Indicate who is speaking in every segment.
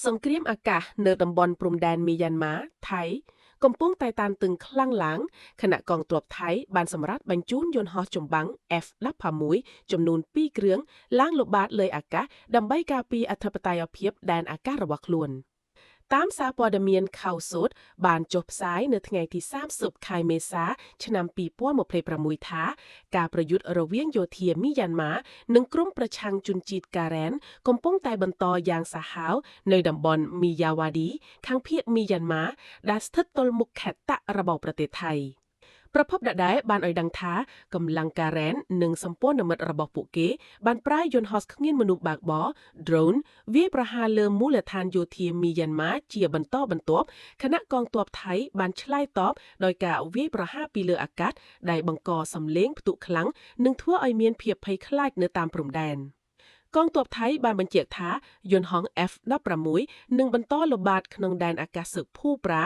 Speaker 1: សង្គ្រាមអាកាសនៅតំបន់ព្រំដែនមីយ៉ាន់ម៉ាថៃកំពុងតែតានតឹងខ្លាំងឡើងខណៈកងទ័ពថៃបានសម្រេចបញ្ជូនយន្តហោះចម្បាំង F-16 ចំនួន2គ្រឿងឡើងល្បាតលើអាកាសដើម្បីការពារអធិបតេយ្យភាពដែនអាកាសរបស់ខ្លួនតាមសារព័ត៌មានខៅសូតបានចុះផ្សាយនៅថ្ងៃទី30ខែមេសាឆ្នាំ2026ថាការប្រយុទ្ធរវាងយោធាមីយ៉ាន់ម៉ានិងក្រុមប្រឆាំងជនជាតិការ៉ែនកំពុងតែបន្តយ៉ាងសាហាវនៅតំបន់មីយ៉ាវ៉ាឌីខាងភាគមីយ៉ាន់ម៉ាដែលស្ថិតទល់មុខខេត្តតាក់របស់ប្រទេសថៃប្រភពដដែលបានឲ្យដឹងថាកម្លាំងការ៉ែននិងសម្ព័ន្ធមិត្តរបស់ពួកគេបានប្រើយន្តហោះគ្មានមនុស្សបើកបរ drone វាយប្រហារលើមូលដ្ឋានយោធាមីយ៉ាន់ម៉ាជាបន្តបន្ទាប់ខណៈកងទ័ពថៃបានឆ្លើយតបដោយការវាយប្រហារពីលើអាកាសដែលបង្កសំឡេងផ្ទុះខ្លាំងនិងធ្វើឲ្យមានភាពភ័យខ្លាចនៅតាមព្រំដែនកងទ័ពថៃបានបញ្ជាក់ថាយន្តហោះ F-16 នឹងបន្តល្បាតក្នុងដែនអាកាសភូប្រា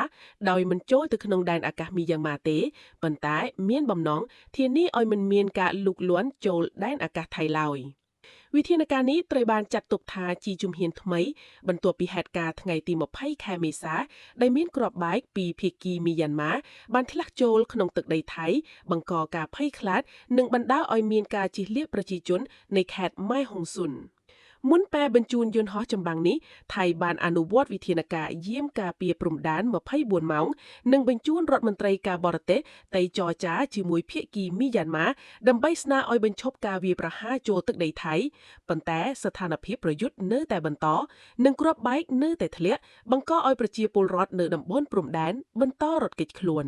Speaker 1: ដោយមិនចូលទៅក្នុងដែនអាកាសមីយ៉ាន់ម៉ាទេប៉ុន្តែមានបំណងធានាឲ្យមិនមានការលូកលាន់ចូលដែនអាកាសថៃឡើយវិធានការនេះត្រូវបានចាត់ទុកថាជាជំហានថ្មីបន្ទាប់ពីហេតុការណ៍ថ្ងៃទី20ខែមេសាដែលមានគ្រាប់បែកពីភាគីមីយ៉ាន់ម៉ាបានធ្លាក់ចូលក្នុងទឹកដីថៃបង្កការភ័យខ្លាចនិងបណ្ដាលឲ្យមានការជិះលៀកប្រជាជនในខេត្តម៉ែហុងស៊ុនមុនពេលបញ្ជូនយន្តហោះចម្បាំងនេះថៃបានអនុវត្តវិធានការយាមការពារព្រំដែន24ម៉ោងនិងបញ្ជូនរដ្ឋមន្ត្រីការបរទេសទៅចរចាជាមួយភាគីមីយ៉ាន់ម៉ាដើម្បីស្នើឲ្យបញ្ឈប់ការវាយប្រហារចូលទឹកដីថៃប៉ុន្តែស្ថានភាពប្រយុទ្ធនៅតែបន្តនិងគ្រាប់បែកនៅតែធ្លាក់បង្កឲ្យប្រជាពលរដ្ឋនៅតំបន់ព្រំដែនបន្តរត់គេចខ្លួន